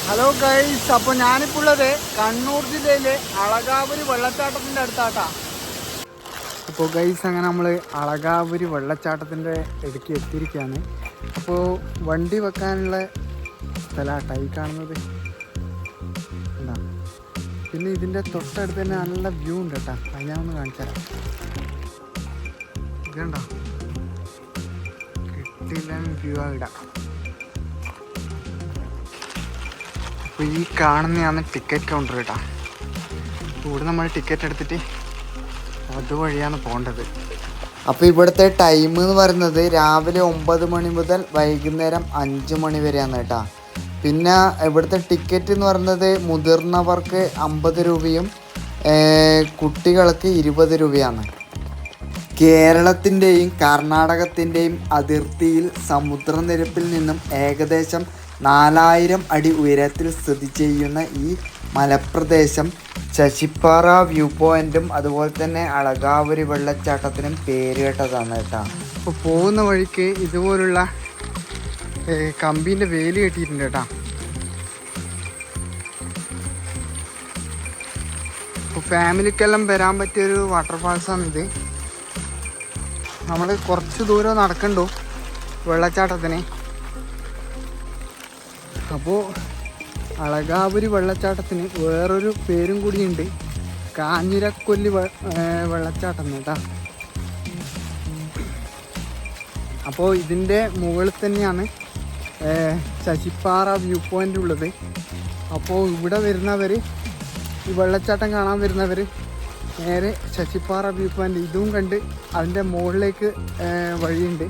Hello guys, അപ്പോൾ ഞാനിപ്പോൾ ഉള്ളത് കണ്ണൂർ ജില്ലയിലെ അളകാപുരി വെള്ളച്ചാട്ടത്തിൻ്റെ അടുത്താട്ടാ. അപ്പോൾ ഗൈസ്, അങ്ങനെ നമ്മൾ അളകാപുരി വെള്ളച്ചാട്ടത്തിൻ്റെ ഇടയ്ക്ക് എത്തിയിരിക്കുകയാണ്. അപ്പോൾ വണ്ടി വെക്കാനുള്ള സ്ഥലമാട്ടാ ഈ കാണുന്നത്. എന്താ, പിന്നെ ഇതിൻ്റെ തൊട്ടടുത്ത് തന്നെ നല്ല വ്യൂ ഉണ്ട് കേട്ടോ. അത് ഞാൻ ഒന്ന് കാണിച്ചു തരാം. ഇതുണ്ടോ, കിട്ടില്ല വ്യൂ ഇടാം. അപ്പോൾ ഈ കാണുന്നതാണ് ടിക്കറ്റ് കൗണ്ടർ കേട്ടോ. ഇവിടെ നമ്മൾ ടിക്കറ്റ് എടുത്തിട്ട് അതുവഴിയാണ് പോകേണ്ടത്. അപ്പോൾ ഇവിടുത്തെ ടൈം എന്ന് പറയുന്നത് രാവിലെ 9 മണി മുതൽ വൈകുന്നേരം 5 മണി വരെയാണ് കേട്ടോ. പിന്നെ ഇവിടുത്തെ ടിക്കറ്റ് എന്ന് പറയുന്നത് മുതിർന്നവർക്ക് 50 രൂപയും കുട്ടികൾക്ക് 20 രൂപയാണ്. കേരളത്തിൻ്റെയും കർണാടകത്തിൻ്റെയും അതിർത്തിയിൽ സമുദ്രനിരപ്പിൽ നിന്നും ഏകദേശം 4000 അടി ഉയരത്തിൽ സ്ഥിതി ചെയ്യുന്ന ഈ മലപ്രദേശം ശശിപ്പാറ വ്യൂ പോയിൻറ്റും അതുപോലെ തന്നെ അളകാപുരി വെള്ളച്ചാട്ടത്തിനും പേരുകേട്ടതാണ് കേട്ടോ. അപ്പോൾ പോകുന്ന വഴിക്ക് ഇതുപോലുള്ള കമ്പീൻ്റെ വേലി കെട്ടിയിട്ടുണ്ട് കേട്ടോ. അപ്പോൾ ഫാമിലിക്കെല്ലാം വരാൻ പറ്റിയൊരു വാട്ടർഫാൾസാണിത്. നമ്മൾ കുറച്ച് ദൂരം നടക്കണ്ടു വെള്ളച്ചാട്ടത്തിന്. അപ്പോൾ അളകാപുരി വെള്ളച്ചാട്ടത്തിന് വേറൊരു പേരും കൂടിയുണ്ട്, കാഞ്ഞിരക്കൊല്ലി വെള്ളച്ചാട്ടം കേട്ടോ. അപ്പോൾ ഇതിൻ്റെ മുകളിൽ തന്നെയാണ് ശശിപ്പാറ വ്യൂ പോയിൻ്റ് ഉള്ളത്. അപ്പോൾ ഇവിടെ വരുന്നവർ, ഈ വെള്ളച്ചാട്ടം കാണാൻ വരുന്നവർ നേരെ ശശിപ്പാറ വ്യൂ പോയിൻ്റ് ഇതും കണ്ട് അതിൻ്റെ മുകളിലേക്ക് വഴിയുണ്ട്.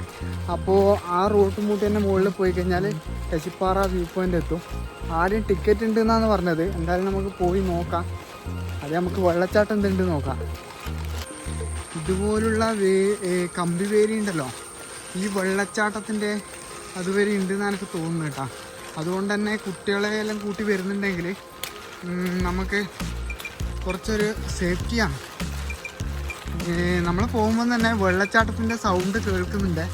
അപ്പോൾ ആ റൂട്ട് മൂട്ടി തന്നെ മുകളിൽ പോയി കഴിഞ്ഞാൽ ശശിപ്പാറ വ്യൂ പോയിൻ്റ് എത്തും. ആദ്യം ടിക്കറ്റ് ഉണ്ട് എന്നാണ് പറഞ്ഞത്. എന്തായാലും നമുക്ക് പോയി നോക്കാം. അത് നമുക്ക് വെള്ളച്ചാട്ടം എന്തുണ്ട് നോക്കാം. ഇതുപോലുള്ള കമ്പി വേലി ഉണ്ടല്ലോ, ഈ വെള്ളച്ചാട്ടത്തിൻ്റെ അതുവരെ ഉണ്ടെന്ന് എനിക്ക് തോന്നുന്നു കേട്ടോ. അതുകൊണ്ട് തന്നെ കുട്ടികളെ എല്ലാം കൂട്ടി വരുന്നുണ്ടെങ്കിൽ നമുക്ക് കുറച്ചൊരു സേഫ്റ്റിയാണ്. നമ്മൾ പോകുമ്പോൾ തന്നെ വെള്ളച്ചാട്ടത്തിൻ്റെ സൗണ്ട് കേൾക്കുന്നുണ്ട്.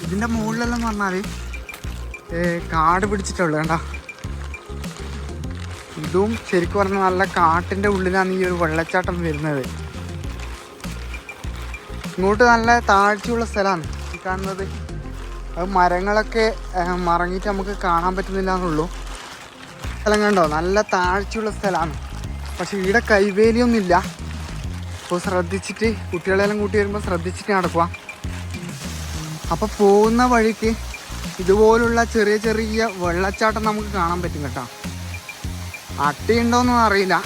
ഇതിൻ്റെ മുകളിലെല്ലാം പറഞ്ഞാൽ കാട് പിടിച്ചിട്ടുള്ളൂ കേട്ടോ. ഇതും ശരിക്കും പറഞ്ഞാൽ നല്ല കാട്ടിൻ്റെ ഉള്ളിലാണ് ഈ ഒരു വെള്ളച്ചാട്ടം വരുന്നത്. ഇങ്ങോട്ട് നല്ല താഴ്ചയുള്ള സ്ഥലമാണ് ഈ കാണുന്നത്. അത് മരങ്ങളൊക്കെ മറങ്ങിയിട്ട് നമുക്ക് കാണാൻ പറ്റുന്നില്ല എന്നുള്ളൂ. സ്ഥലം കണ്ടോ, നല്ല താഴ്ചയുള്ള സ്ഥലമാണ്. പക്ഷെ ഇവിടെ കൈവേലിയൊന്നുമില്ല. അപ്പോൾ ശ്രദ്ധിച്ചിട്ട്, കുട്ടികളെല്ലാം കൂട്ടി വരുമ്പോൾ ശ്രദ്ധിച്ചിട്ട് നടക്കുക. അപ്പോൾ പോകുന്ന വഴിക്ക് ഇതുപോലുള്ള ചെറിയ ചെറിയ വെള്ളച്ചാട്ടം നമുക്ക് കാണാൻ പറ്റും കേട്ടോ. അട്ടിയുണ്ടോയെന്നൊന്നും അറിയില്ല.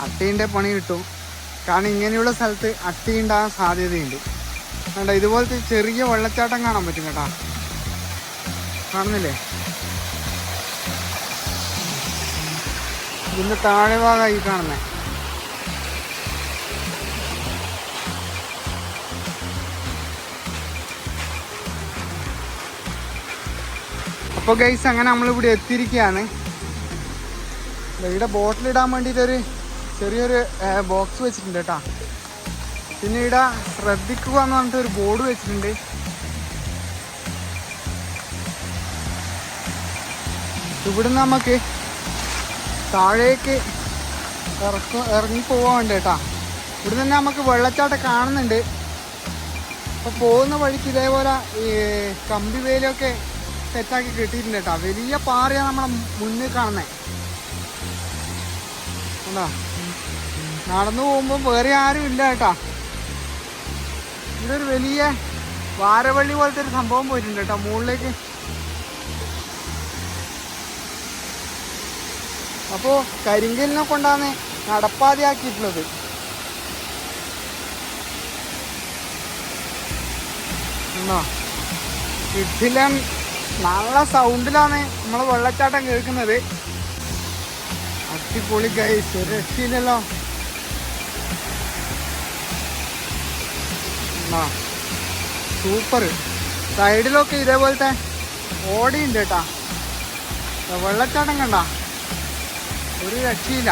അട്ടീൻ്റെ പണി കിട്ടും. കാരണം ഇങ്ങനെയുള്ള സ്ഥലത്ത് അട്ടി ഉണ്ടാകാൻ സാധ്യതയുണ്ട്. കണ്ടോ, ഇതുപോലത്തെ ചെറിയ വെള്ളച്ചാട്ടം കാണാൻ പറ്റും കേട്ടോ. കാണുന്നില്ലേ? ഇതിൻ്റെ താഴെ ഭാഗമായി കാണുന്നത്. അപ്പോൾ ഗൈസ്, അങ്ങനെ നമ്മളിവിടെ എത്തിയിരിക്കുകയാണ്. ഇവിടെ ബോട്ടിലിടാൻ വേണ്ടിയിട്ടൊരു ചെറിയൊരു ബോക്സ് വെച്ചിട്ടുണ്ട് കേട്ടോ. പിന്നെ ഇവിടെ ശ്രദ്ധിക്കുക എന്ന് പറഞ്ഞിട്ടൊരു ബോർഡ് വെച്ചിട്ടുണ്ട്. ഇവിടുന്ന് നമുക്ക് താഴേക്ക് ഇറങ്ങി പോകാൻ വേണ്ടി കേട്ടോ. ഇവിടെ തന്നെ നമുക്ക് വെള്ളച്ചാട്ടം കാണുന്നുണ്ട്. അപ്പോൾ പോകുന്ന വഴിക്ക് ഇതേപോലെ ഈ കമ്പി വേലിയൊക്കെ സെറ്റാക്കി കിട്ടിയിട്ടുണ്ട് കേട്ടോ. വലിയ പാറയാണ് നമ്മളെ മുന്നിൽ കാണുന്നത്. കണ്ടോ, നടന്നു പോകുമ്പോൾ വേറെ ആരും ഇല്ല കേട്ടോ. ഇതൊരു വലിയ വാരവള്ളി പോലത്തെ ഒരു സംഭവം പോയിട്ടുണ്ട് കേട്ടോ മുകളിലേക്ക്. അപ്പോൾ കരിങ്കലിനെ കൊണ്ടാണ് നടപ്പാതയാക്കിയിട്ടുള്ളത്. കിട്ടിലും നല്ല സൗണ്ടിലാണ് നമ്മളെ വെള്ളച്ചാട്ടം കേൾക്കുന്നത്. അടിപൊളി ഗൈസ്, ഒരു രക്ഷയില്ലല്ലോ. സൂപ്പർ. സൈഡിലൊക്കെ ഇതേപോലത്തെ ഓടിയുണ്ട് കേട്ടാ. വെള്ളച്ചാട്ടം കണ്ട ഒരു രക്ഷയില്ല.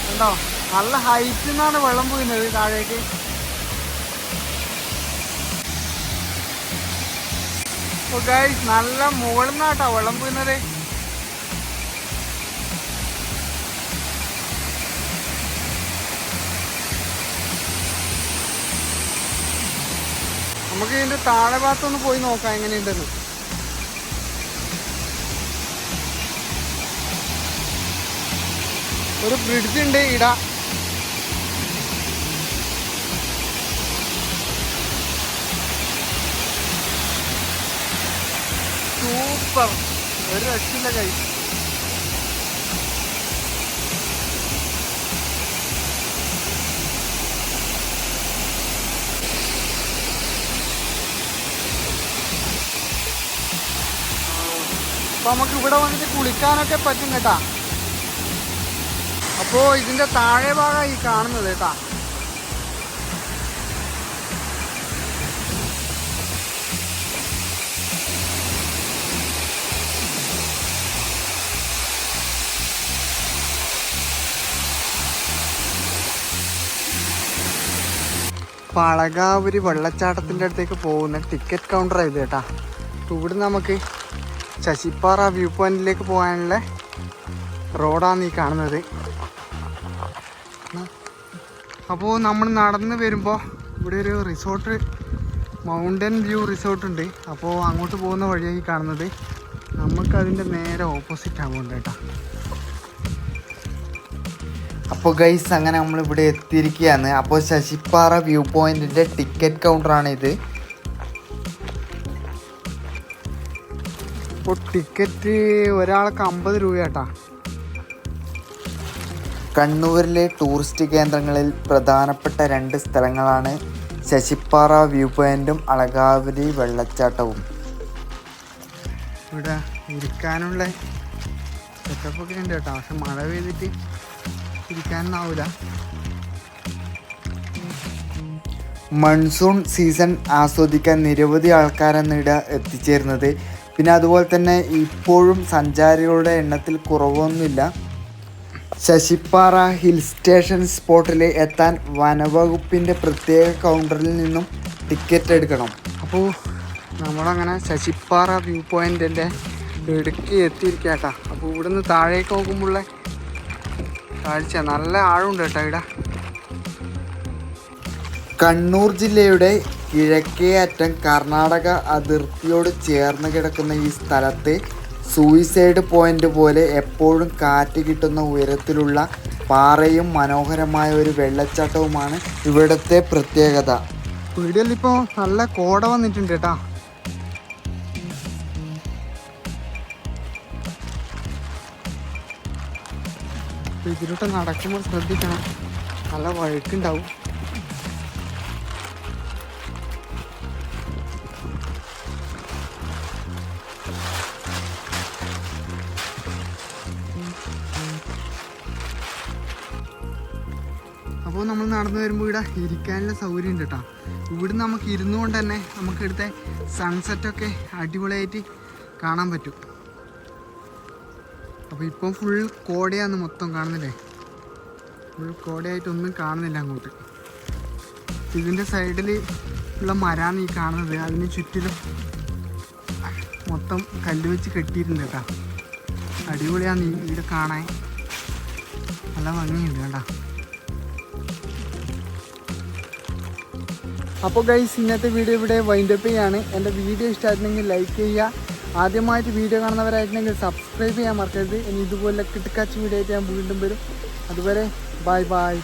കണ്ടോ, നല്ല ഹൈറ്റിൽ നിന്നാണ് വെള്ളം പോയിരുന്നത് താഴേക്ക്. ഗൈസ് നല്ല മുകളിൽ നിന്നാട്ടോ വെള്ളം പോയിരുന്നത്. നമുക്ക് ഇതിന്റെ താഴെ ഭാഗത്തൊന്ന് പോയി നോക്കാം എങ്ങനെയുണ്ടെന്ന്. ഒരു ബ്രിഡ്ജ് ഉണ്ട് ഇട. സൂപ്പർ, ഒരു രക്ഷയില്ല ഗൈസ്. അപ്പൊ നമുക്ക് ഇവിടെ വന്നിട്ട് കുളിക്കാനൊക്കെ പറ്റും കേട്ടാ. അപ്പോ ഇതിന്റെ താഴെ ഭാഗം ഈ കാണുന്നത് കേട്ടാ. പളകാവൂര് വെള്ളച്ചാട്ടത്തിന്റെ അടുത്തേക്ക് പോകുന്ന ടിക്കറ്റ് കൗണ്ടർ ഇത് കേട്ടാ. അപ്പൊ ഇവിടെ നമുക്ക് ശശിപ്പാറ വ്യൂ പോയിന്റിലേക്ക് പോകാനുള്ള റോഡാണ് ഈ കാണുന്നത്. അപ്പോൾ നമ്മൾ നടന്ന് വരുമ്പോൾ ഇവിടെ ഒരു റിസോർട്ട്, മൗണ്ടൻ വ്യൂ റിസോർട്ട് ഉണ്ട്. അപ്പോൾ അങ്ങോട്ട് പോകുന്ന വഴിയായി കാണുന്നത്. നമുക്കതിൻ്റെ നേരെ ഓപ്പോസിറ്റ് ആവുന്നുണ്ട് കേട്ടോ. അപ്പോൾ ഗൈസ് അങ്ങനെ നമ്മളിവിടെ എത്തിയിരിക്കുകയാണ്. അപ്പോൾ ശശിപ്പാറ വ്യൂ പോയിന്റിൻ്റെ ടിക്കറ്റ് കൗണ്ടറാണിത്. ഇപ്പോൾ ടിക്കറ്റ് ഒരാൾക്ക് 50 രൂപ കേട്ടാ. കണ്ണൂരിലെ ടൂറിസ്റ്റ് കേന്ദ്രങ്ങളിൽ പ്രധാനപ്പെട്ട 2 സ്ഥലങ്ങളാണ് ശശിപ്പാറ വ്യൂ പോയിന്റും അളകാവരി വെള്ളച്ചാട്ടവും. ഇവിടെ ഇരിക്കാനുള്ള സെറ്റപ്പൊക്കെ ഉണ്ട് കേട്ടോ. പക്ഷെ മഴ പെയ്തിട്ട് ഇരിക്കാനൊന്നാവില്ല. മൺസൂൺ സീസൺ ആസ്വദിക്കാൻ നിരവധി ആൾക്കാരാണ് ഇവിടെ എത്തിച്ചേരുന്നത്. പിന്നെ അതുപോലെ തന്നെ ഇപ്പോഴും സഞ്ചാരികളുടെ എണ്ണത്തിൽ കുറവൊന്നുമില്ല. ശശിപ്പാറ ഹിൽ സ്റ്റേഷൻ സ്പോട്ടിൽ എത്താൻ വനവകുപ്പിൻ്റെ പ്രത്യേക കൗണ്ടറിൽ നിന്നും ടിക്കറ്റ് എടുക്കണം. അപ്പോൾ നമ്മളങ്ങനെ ശശിപ്പാറ വ്യൂ പോയിന്റിൻ്റെ ഇടുക്കി എത്തിയിരിക്കാട്ടാ. അപ്പോൾ ഇവിടുന്ന് താഴേക്ക് നോക്കുമ്പോഴുള്ള കാഴ്ച നല്ല ആഴമുണ്ട് കേട്ടോ ഇവിടെ. കണ്ണൂർ ജില്ലയുടെ കിഴക്കേ അറ്റം കർണാടക അതിർത്തിയോട് ചേർന്ന് കിടക്കുന്ന ഈ സ്ഥലത്ത് സൂയിസൈഡ് പോയിന്റ് പോലെ എപ്പോഴും കാറ്റ് കിട്ടുന്ന ഉയരത്തിലുള്ള പാറയും മനോഹരമായ ഒരു വെള്ളച്ചാട്ടവുമാണ് ഇവിടുത്തെ പ്രത്യേകത. വീഡിയോയിലിപ്പോൾ നല്ല കോട വന്നിട്ടുണ്ട് കേട്ടോ. ഇതിലോട്ട് നടക്കുമ്പോൾ ശ്രദ്ധിക്കണം, നല്ല വഴുക്കുണ്ടാവും. അപ്പോൾ നമ്മൾ നടന്നു വരുമ്പോൾ ഇവിടെ ഇരിക്കാനുള്ള സൗകര്യം ഉണ്ട് കേട്ടോ. ഇവിടെ നമുക്ക് ഇരുന്നുകൊണ്ട് തന്നെ നമുക്ക് ഇവിടുത്തെ സൺസെറ്റൊക്കെ അടിപൊളിയായിട്ട് കാണാൻ പറ്റും. അപ്പോൾ ഇപ്പം ഫുൾ കോടയാണ് മൊത്തം കാണുന്നില്ലേ. ഫുൾ കോടയായിട്ടൊന്നും കാണുന്നില്ല അങ്ങോട്ട്. ഇതിൻ്റെ സൈഡിൽ ഉള്ള മരമാണ് ഈ കാണുന്നത്. അതിന് ചുറ്റിലും മൊത്തം കല്ല് വെച്ച് കെട്ടിയിട്ടുണ്ട് കേട്ടോ. അടിപൊളിയാണ് ഇവിടെ കാണാൻ, നല്ല ഭംഗിയുണ്ട് കേട്ടോ. അപ്പോൾ ഗൈസ് ഇന്നത്തെ വീഡിയോ ഇവിടെ വൈൻഡപ്പ് ചെയ്യാണ്. എൻ്റെ വീഡിയോ ഇഷ്ടമായിട്ടുണ്ടെങ്കിൽ ലൈക്ക് ചെയ്യുക. ആദ്യമായിട്ട് വീഡിയോ കാണുന്നവരായിട്ടുണ്ടെങ്കിൽ സബ്സ്ക്രൈബ് ചെയ്യാൻ മറക്കരുത്. ഇനി ഇതുപോലെ കിടക്കാച്ച വീഡിയോ ആയിട്ട് ഞാൻ വീണ്ടും വരും. അതുവരെ ബൈ ബൈ.